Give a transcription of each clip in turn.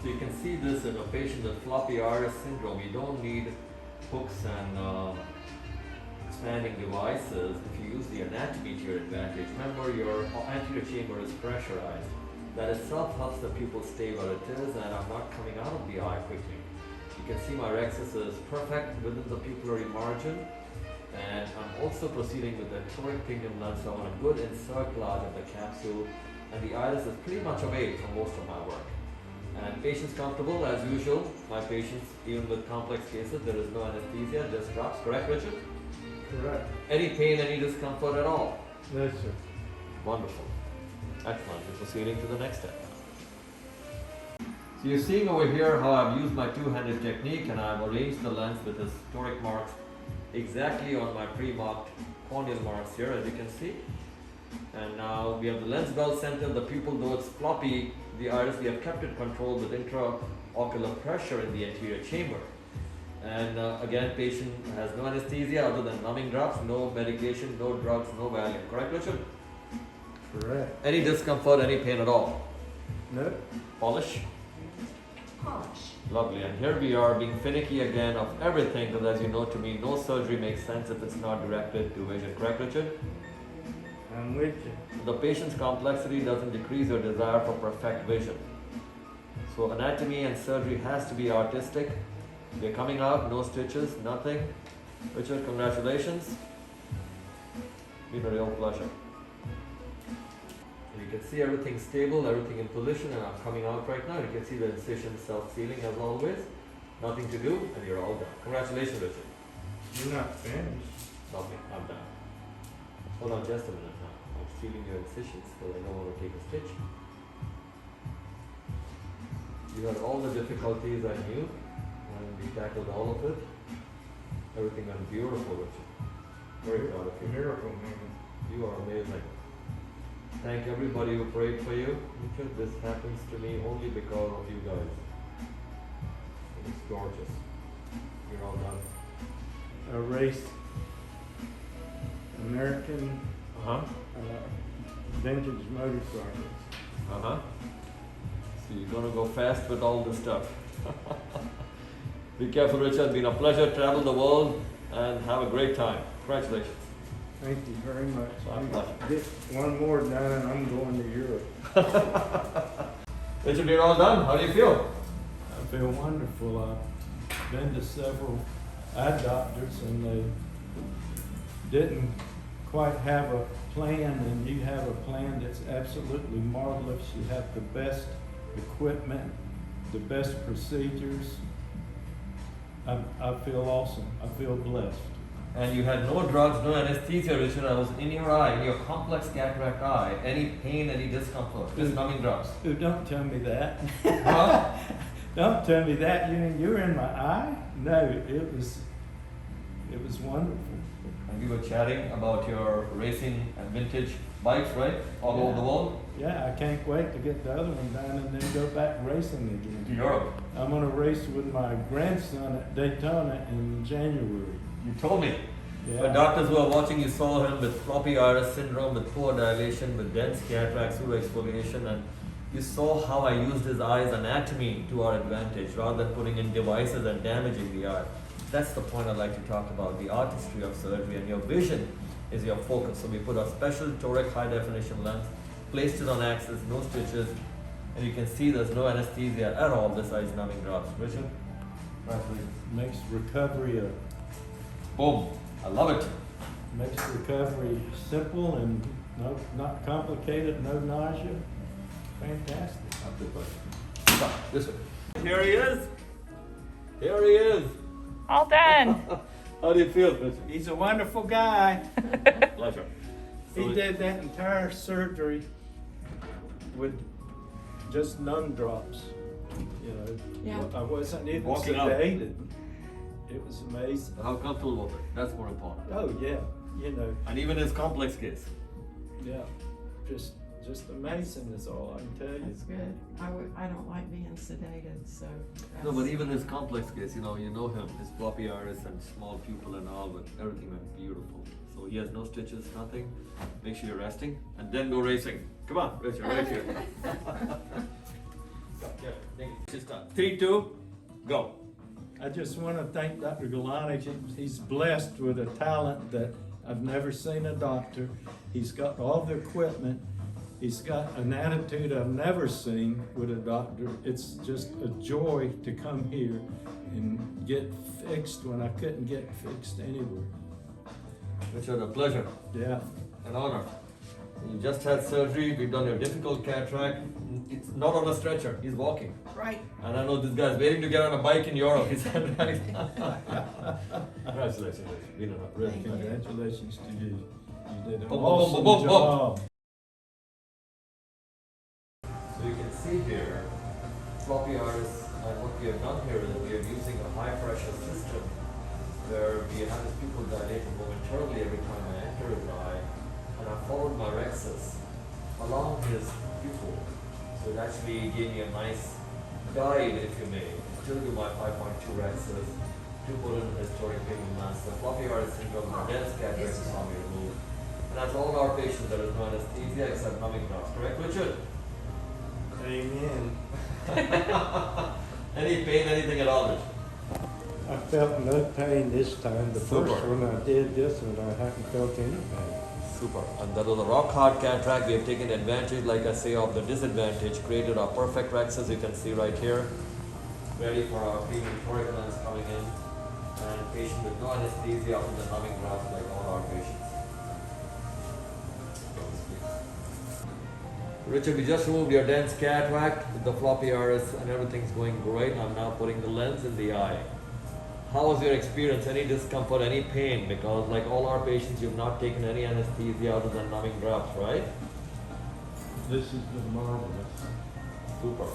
So you can see this in a patient with floppy iris syndrome. You don't need hooks and expanding devices if you use the anatomy to your advantage. Remember, your anterior chamber is pressurized. That itself helps the pupil stay where it is, and I'm not coming out of the eye quickly. You can see my rhexis is perfect within the pupillary margin, and I'm also proceeding with the toric premium lens. So I want a good insert large of the capsule, and the iris is pretty much away from most of my work. And patients comfortable as usual. My patients, even with complex cases, there is no anesthesia, just drops. Correct, Richard? Correct. Any pain, any discomfort at all? No, sir. Wonderful. Excellent. We're proceeding to the next step. So you're seeing over here how I've used my two-handed technique, and I've arranged the lens with its toric marks exactly on my pre-marked corneal marks here, as you can see. And now we have the lens well centered. The pupil, though it's floppy, the iris, we have kept it controlled with intraocular pressure in the anterior chamber. And again, patient has no anesthesia other than numbing drops, no medication, no drugs, no Valium. Correct, Richard? Correct. Any discomfort, any pain at all? No. Polish? Polish. Lovely. And here we are being finicky again of everything, because as you know, to me, no surgery makes sense if it's not directed to vision. Correct, Richard? I'm with you. The patient's complexity doesn't decrease your desire for perfect vision. So anatomy and surgery has to be artistic. They're coming out, no stitches, nothing. Richard, congratulations. Been a real pleasure. You can see everything stable, everything in position, and I'm coming out right now. You can see the incision self-sealing as always. Nothing to do, and you're all done. Congratulations, Richard. You're not finished. Lovely, I'm done. Hold on just a minute now. I'm sealing your incisions because I don't want to take a stitch. You had all the difficulties I knew, and we tackled all of it. Everything went beautiful, Richard. Very proud of you. Miracle man. You are amazing. Thank everybody who prayed for you. Richard, this happens to me only because of you guys. It's gorgeous. You're all done. A race. American vintage motorcycles. So you're gonna go fast with all this stuff. Be careful, Richard. Been a pleasure. Travel the world and have a great time. Congratulations. Thank you very much. My pleasure. Get one more done and I'm going to Europe. Richard, you're all done. How do you feel? I feel wonderful. I've been to several eye doctors and they didn't quite have a plan, and you have a plan that's absolutely marvelous. You have the best equipment, the best procedures. I feel awesome. I feel blessed. And you had no drugs, no anesthesia, Richard. I was in your eye, in your complex cataract eye. Any pain, any discomfort, just numbing drops. Oh, don't tell me that. Huh? Don't tell me that. You mean you were in my eye? No, it was wonderful. And we were chatting about your racing and vintage bikes, right? All over the world. Yeah, I can't wait to get the other one done and then go back racing again. To Europe. I'm going to race with my grandson at Daytona in January. You told me. Yeah. The doctors who are watching, you saw him with floppy iris syndrome, with poor dilation, with dense cataract, pseudo-exfoliation, and you saw how I used his eye's anatomy to our advantage rather than putting in devices and damaging the eye. That's the point I'd like to talk about, the artistry of surgery, and your vision is your focus. So we put a special toric high definition lens, placed it on axis, no stitches, and you can see there's no anesthesia at all besides numbing drops. Richard? Makes recovery Boom. I love it. makes recovery simple and not complicated, no nausea. Fantastic. Stop. This way. Here he is. Here he is. All done. How do you feel, Richard? He's a wonderful guy. Pleasure. He did that entire surgery with just numb drops. You know, Yeah. I wasn't even Walking up. sedated. It was amazing. How comfortable was it? That's more important. Oh yeah, you know, And even his complex case. yeah, just amazing is all I can tell you. That's good. I don't like being sedated, so. No, but even his complex case, you know him, his floppy iris and small pupil and all, but everything went beautiful. So he has no stitches, nothing. Make sure you're resting and then go racing. Come on, Richard, right here. Yeah, thank you. Just done. 3, 2, go. I just want to thank Dr. Gulani. He's blessed with a talent that I've never seen a doctor. He's got all the equipment. He's got an attitude I've never seen with a doctor. It's just a joy to come here and get fixed when I couldn't get fixed anywhere. Richard, a pleasure. Yeah. An honor. You just had surgery, we've done your difficult cataract. It's not on a stretcher, he's walking. Right. And I know this guy's waiting to get on a bike in Europe, he said, right? Congratulations, Been a really Thank you. Congratulations to you. You did an Boom, boom, awesome boom, boom, boom. job. So you can see here, floppy iris, and what we have done here is that we are using a high pressure system where we have this pupil dilated momentarily every time I enter his eye, and I followed my rexus along his pupil. So it actually gave me a nice guide, if you may. Still do my 5.2 rexus, pupil in historic pinguecula mass, the floppy iris syndrome, the dense cataracts is how we remove. And that's all our patients, there is no anesthesia except numbing drops, correct, Richard? Amen. Any pain, anything at all, Richard? I felt no pain this time. The Super. first one I did, this one I haven't felt any pain. Super. And that was a rock hard cataract. We have taken advantage, like I say, of the disadvantage, created our perfect rexus, you can see right here. Ready for our premium toric lens coming in. And patient with no anesthesia after the numbing drops like all our patients. Richard, we just removed your dense cataract with the floppy iris and everything's going great. I'm now putting the lens in the eye. How was your experience? Any discomfort, any pain? Because like all our patients, you've not taken any anesthesia other than numbing drops, right? This has been marvelous. Super.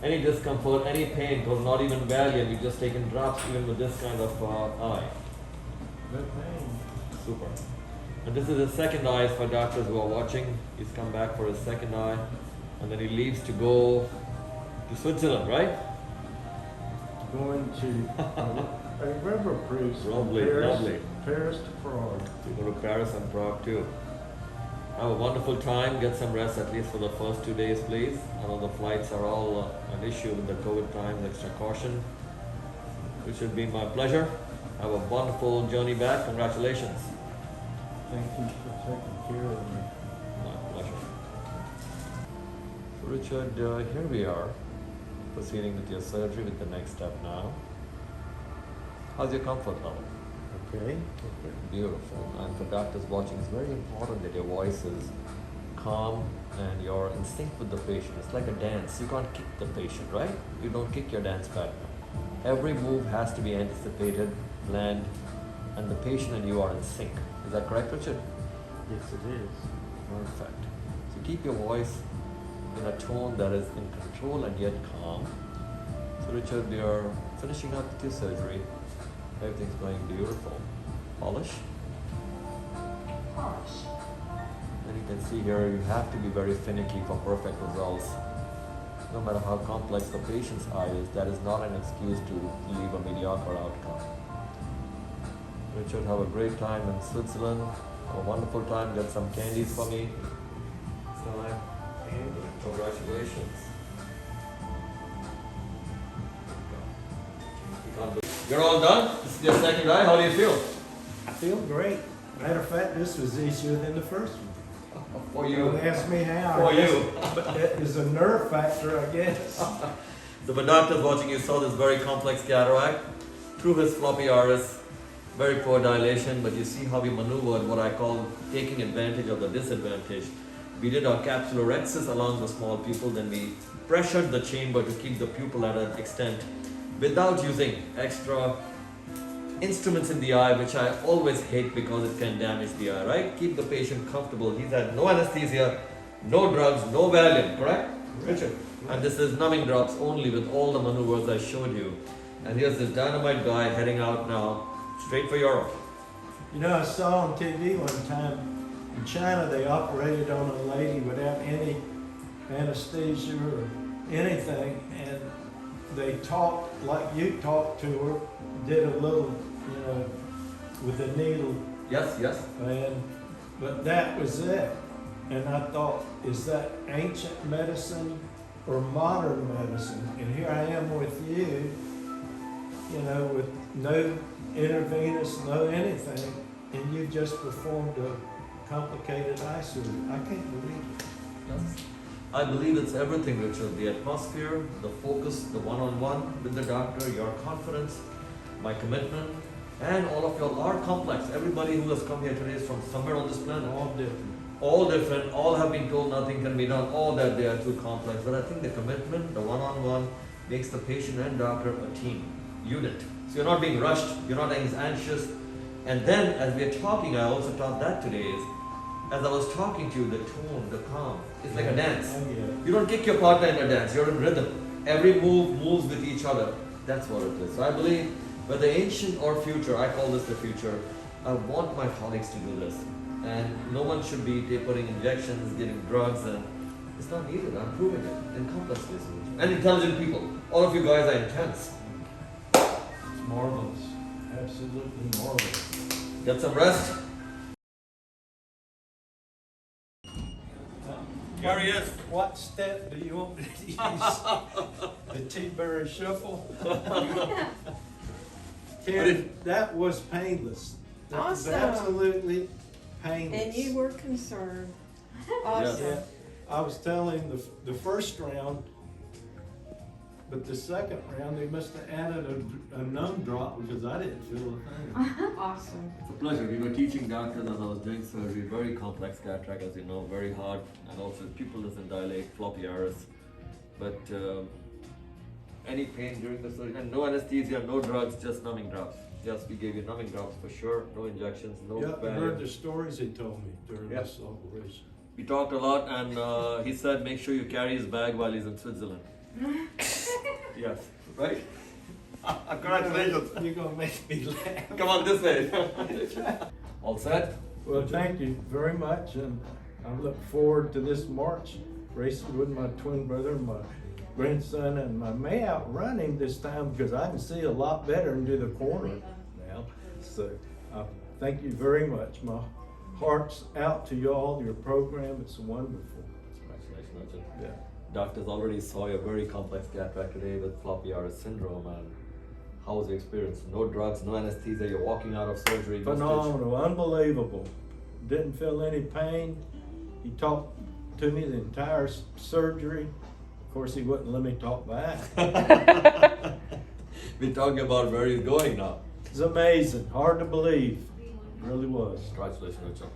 Any discomfort, any pain? Because not even Valium, you've just taken drops even with this kind of eye. No pain. Super. And this is his second eye for doctors who are watching. He's come back for his second eye. And then he leaves to go to Switzerland, right? Going to a river cruise from Lovely, Paris, lovely. Paris to Prague. We go to Paris and Prague too. Have a wonderful time. Get some rest at least for the first 2 days, please. I know the flights are all an issue with the COVID times. Extra caution. It should be my pleasure. Have a wonderful journey back. Congratulations. Thank you for taking care of me. My pleasure. So Richard, here we are, proceeding with your surgery with the next step now. How's your comfort level? Okay. Beautiful. And for doctors watching, it's very important that your voice is calm and you're in sync with the patient. It's like a dance. You can't kick the patient, right? You don't kick your dance partner. Every move has to be anticipated, planned, and the patient and you are in sync. Is that correct, Richard? Yes, it is. Perfect. So keep your voice in a tone that is in control and yet calm. So Richard, we are finishing up with your surgery. Everything's going beautiful. Polish. Polish. And you can see here, you have to be very finicky for perfect results. No matter how complex the patient's eye is, that is not an excuse to leave a mediocre outcome. Richard, have a great time in Switzerland. Have a wonderful time. Get some candies for me. Congratulations. You're all done? This is your second eye. How do you feel? I feel great. Matter of fact, this was easier than the first one. For you. Don't ask me how. For I guess- you. But it is a nerve factor, I guess. So for doctors watching, you saw this very complex cataract through his floppy iris. Very poor dilation, but you see how we maneuvered what I call taking advantage of the disadvantage. We did our capsular rexus along the small pupil, then we pressured the chamber to keep the pupil at an extent without using extra instruments in the eye, which I always hate because it can damage the eye, right? Keep the patient comfortable. He's had no anesthesia, no drugs, no Valium, correct? Richard. And this is numbing drops only with all the maneuvers I showed you. And here's this dynamite guy heading out now, straight for Europe. You know, I saw on TV one time in China they operated on a lady without any anesthesia or anything, and they talked like you talked to her, did a little, you know, with a needle, Yes, yes. but that was it. And I thought, is that ancient medicine or modern medicine. And here I am with you, you know, with no intravenous, no anything, and you just performed a complicated eye surgery. I can't believe it. Yes. I believe it's everything, Richard. The atmosphere, the focus, the one-on-one with the doctor, your confidence, my commitment, and all of y'all are complex. Everybody who has come here today is from somewhere on this planet. All different. All different, all have been told nothing can be done, all that they are too complex. But I think the commitment, the one-on-one, makes the patient and doctor a team, unit. So you're not being rushed, you're not anxious. And then as we are talking, I also taught that today is, as I was talking to you, the tone, the calm, it's like a dance. Oh, yeah. You don't kick your partner in a dance, you're in rhythm. Every move moves with each other. That's what it is. So I believe, whether ancient or future, I call this the future, I want my colleagues to do this. And no one should be putting injections, giving drugs, and it's not needed. I'm proving it in complex cases. And intelligent people. All of you guys are intense. It's marvelous. Absolutely marvelous. Get some rest. Here he is. What step do you want me to use? The T-Berry shuffle? Karen, that was painless. That was Awesome. absolutely painless. And you were concerned. Awesome. Yeah, I was telling the first round, but the second round they must have added a numb drop because I didn't feel a thing. Awesome. It's a pleasure. We were teaching doctors as I was doing surgery, very complex cataract, as you know, very hard, and also pupil doesn't dilate, floppy iris. But any pain during the surgery, and no anesthesia, no drugs, just numbing drops. Yes, we gave you numbing drops for sure, no injections, no Yeah, I heard bag. the stories he told me during Yeah. this operation. We talked a lot, and he said make sure you carry his bag while he's in Switzerland. Yes, right? Congratulations. You're gonna make me laugh. Come on this way. All set? Well, thank you very much, and I look forward to this March, racing with my twin brother, my grandson, and I may outrun him this time because I can see a lot better into the corner now. So, thank you very much. My heart's out to y'all. Your program, it's wonderful. Congratulations, Richard. Yeah. Doctors already saw your very complex cataract today with floppy iris syndrome, and how was your experience? No drugs, no anesthesia, you're walking out of surgery. no stitch. Phenomenal, unbelievable. Didn't feel any pain. He talked to me the entire surgery. Of course, he wouldn't let me talk back. We're talking about where he's going now. It's amazing, hard to believe. It really was. Congratulations, Richard.